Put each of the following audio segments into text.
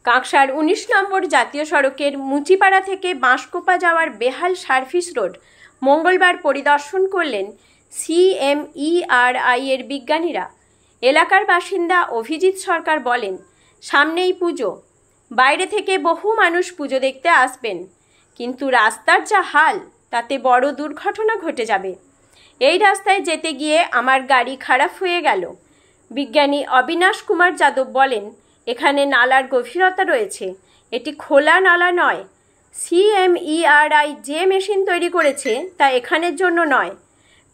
কাঁকসার ১৯ নম্বর জাতীয় সড়কের মুচিপাড়া থেকে বাঁশকোপা যাওয়ার বেহাল সার্ভিস রোড মঙ্গলবার পরিদর্শন করলেন CMERI এর বিজ্ঞানীরা। এলাকার বাসিন্দা অভিজিৎ সরকার বলেন, সামনেই পুজো, বাইরে থেকে বহু মানুষ পুজো দেখতে আসবেন, কিন্তু রাস্তার যা হাল তাতে বড় দুর্ঘটনা ঘটে যাবে। এই রাস্তায় যেতে গিয়ে আমার গাড়ি খারাপ হয়ে গেল। বিজ্ঞানী অবিনাশ কুমার যাদব বলেন, এখানে নালার গভীরতা রয়েছে, এটি খোলা নালা নয়। CMERI যে মেশিন তৈরি করেছে তা এখানের জন্য নয়,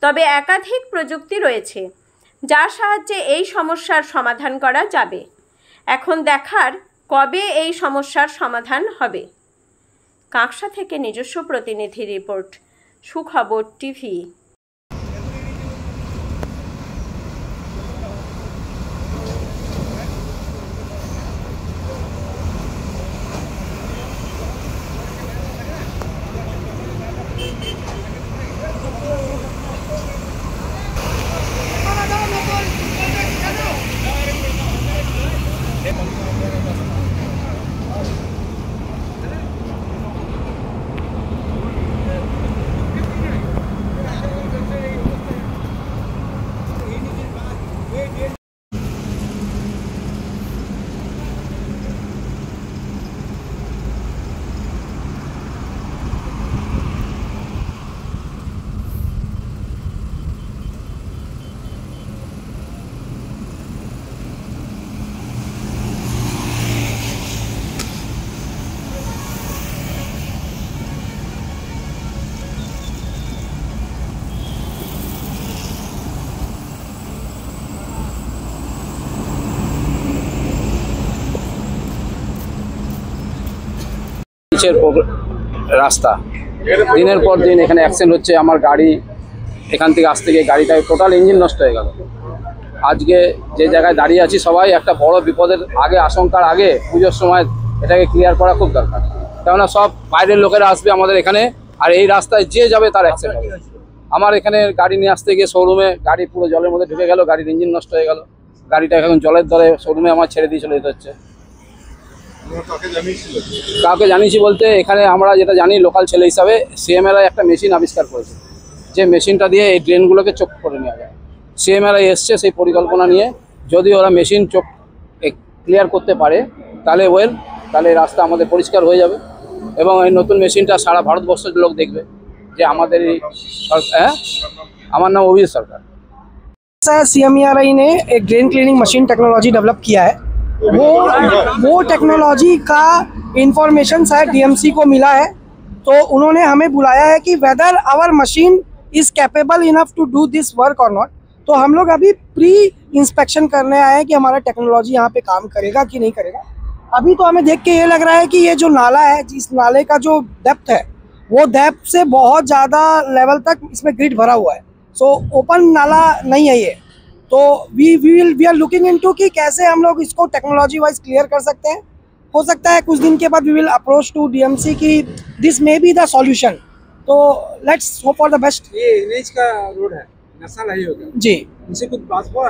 তবে একাধিক প্রযুক্তি রয়েছে যার সাহায্যে এই সমস্যার সমাধান করা যাবে। এখন দেখার কবে এই সমস্যার সমাধান হবে। কাঁকসা থেকে নিজস্ব প্রতিনিধি রিপোর্ট, সুখবর টিভি। রাস্তা দিনের পর দিন এখানে অ্যাক্সিডেন্ট হচ্ছে। আমার গাড়ি এখান থেকে আসতে গিয়ে গাড়িটায় টোটাল ইঞ্জিন নষ্ট হয়ে গেল। আজকে যে জায়গায় দাঁড়িয়ে আছি সবাই একটা বড় বিপদের আগে, আশঙ্কার আগে, পুজোর সময় এটাকে ক্লিয়ার করা খুব দরকার। কেননা সব বাইরের লোকেরা আসবে আমাদের এখানে, আর এই রাস্তায় যে যাবে তার অ্যাক্সিডেন্ট হবে। আমার এখানে গাড়ি নিয়ে আসতে গিয়ে শোরুমে গাড়ি পুরো জলের মধ্যে ঢুকে গেল, গাড়ির ইঞ্জিন নষ্ট হয়ে গেল। গাড়িটা এখন জলের দরে শোরুমে আমার ছেড়ে দিয়ে চলে যেতে হচ্ছে। কাউকে জানিয়েছি বলতে এখানে আমরা যেটা জানি লোকাল ছেলে হিসাবে, CMERI একটা মেশিন আবিষ্কার করেছে, যে মেশিনটা দিয়ে এই ড্রেনগুলোকে চোখ করে নেওয়া যায়। CMERI এসছে সেই পরিকল্পনা নিয়ে, যদি ওরা মেশিন চোখ ক্লিয়ার করতে পারে তাহলে তাহলে রাস্তা আমাদের পরিষ্কার হয়ে যাবে, এবং এই নতুন মেশিনটা সারা ভারতবর্ষের লোক देखবে যে আমাদের এই। আমার नाम অভিজিৎ সরকার। CMERI ने एक drain cleaning machine technology develop किया है। वो टेक्नोलॉजी का इंफॉर्मेशन शायद DMC को मिला है, तो उन्होंने हमें बुलाया है कि whether our machine is capable enough to do this work और नॉट। तो हम लोग अभी प्री इंस्पेक्शन करने आए हैं कि हमारा टेक्नोलॉजी यहाँ पे काम करेगा कि नहीं करेगा। अभी तो हमें देख के ये लग रहा है कि ये जो नाला है, जिस नाले का जो डेप्थ है वो डेप्थ से बहुत ज़्यादा लेवल तक इसमें ग्रिड भरा हुआ है। सो ओपन नाला नहीं है ये। तो वी आर लुकिंग इनटू कि कैसे हम लोग इसको टेक्नोलॉजी वाइज क्लियर कर सकते हैं। हो सकता है कुछ दिन के बाद we will approach to DMC कि this may be the solution. तो let's hope for the best. ये NH का रोड है, नेशनल हाईवे होगा जी, इनसे कुछ बात हुआ?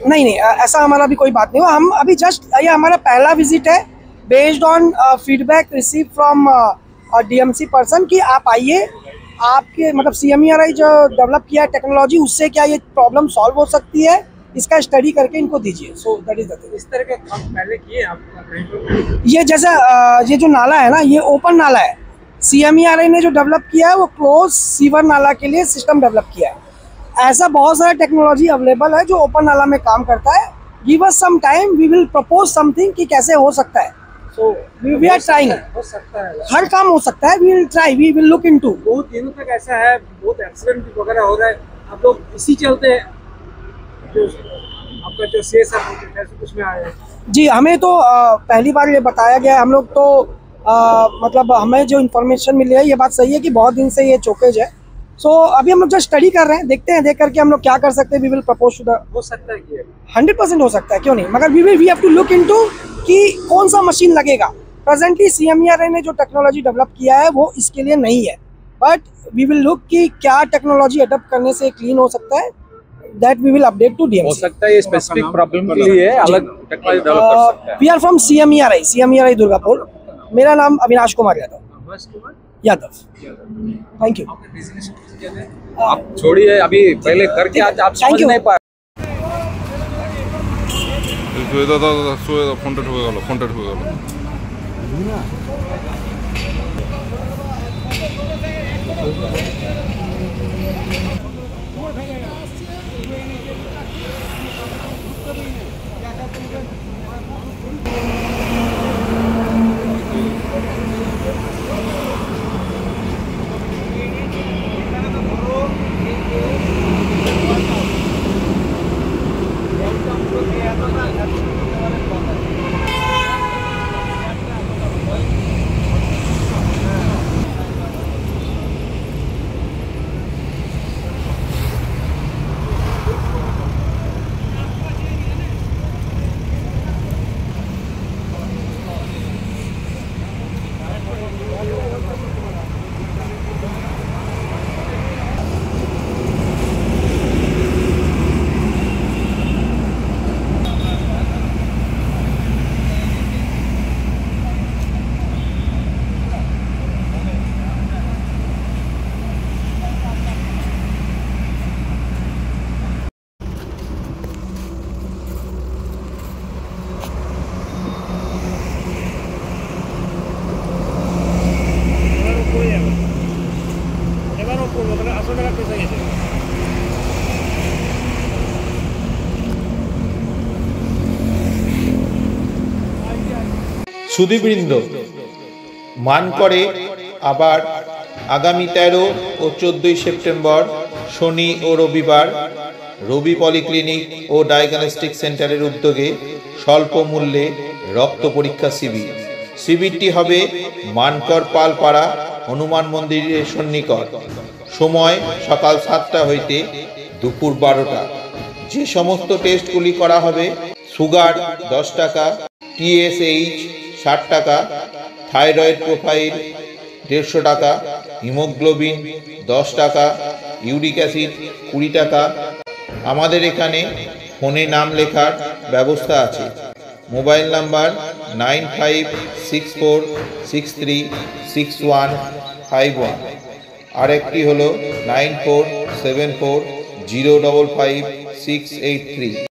नहीं, ऐसा हमारा भी कोई बात नहीं हुआ। हम अभी जस्ट ये हमारा पहला विजिट है, based on feedback receive from DMC person कि आप आइए, आपके मतलब CMERI जो डेवलप किया है टेक्नोलॉजी, उससे क्या ये प्रॉब्लम सॉल्व हो सकती है, इसका स्टडी करके इनको दीजिए। So that is the thing. इस तरह के काम पहले किए आप कहीं पर? ये जैसा ये जो नाला है ना, ये ओपन नाला है। CMERI ने जो डेवलप किया है वो क्लोज सीवर नाला के लिए सिस्टम डेवलप किया है। ऐसा बहुत सारा टेक्नोलॉजी अवेलेबल है जो ओपन नाला में काम करता है। Give us some time, we will propose something कि कैसे हो सकता है। So we are trying. हो सकता है, हर काम हो सकता है। We will try, we will look into. बहुत दिनों तक ऐसा है, बहुत एक्सीडेंट वगैरह हो रहा है। आप लोग इसी चलते जो आपका जो CS है कुछ में आया है? जी, हमें तो पहली बार ये बताया गया है। हम लोग तो मतलब हमें जो इन्फॉर्मेशन मिली है, ये बात सही है कि बहुत दिन से ये चौकेज है। सो अभी हम लोग जो स्टडी कर रहे हैं, देखते हैं, देख करके हम लोग क्या कर सकते हैं। We will propose to the. हो सकता है कि 100% हो सकता है, क्यों नहीं, मगर we have to look into कि कौन सा मशीन लगेगा। प्रेजेंटली CMERI ने जो टेक्नोलॉजी डेवलप किया है वो इसके लिए नहीं है, बट वी विल लुक कि क्या टेक्नोलॉजी अडॉप्ट करने से क्लीन हो सकता है। that we will update to हो DMC. सकता है ये स्पेसिफिक प्रॉब्लम के लिए अलग टेक्नोलॉजी डेवलप कर सकता है। We are from CMERI Durgapur. मेरा नाम अविनाश कुमार यादव. Thank you. आप छोड़िए, अभी पहले करके आज आप Thank समझ you. नहीं पा দাদা ফোনটা ঢুকে গেল সুধীবৃন্দ, মানকরে আবার আগামী 13 ও 14 সেপ্টেম্বর শনি ও রবিবার রবি পলিক্লিনিক ও ডায়াগনস্টিক সেন্টারের উদ্যোগে স্বল্প মূল্যে রক্ত পরীক্ষা শিবির। শিবিরটি হবে মানকর পালপাড়া হনুমান মন্দিরের সন্নিকট। সময় সকাল 7টা হইতে দুপুর 12টা। যে সমস্ত টেস্টগুলি করা হবে: সুগার 10 টাকা, TSH 60 টাকা, থাইরয়েড প্রোফাইল 150 টাকা, হিমোগ্লোবিন 10 টাকা, ইউরিক অ্যাসিড 20 টাকা। আমাদের এখানে ফোনে নাম লেখার ব্যবস্থা আছে। মোবাইল নাম্বার 9564636151, আরেকটি হলো 9474055683।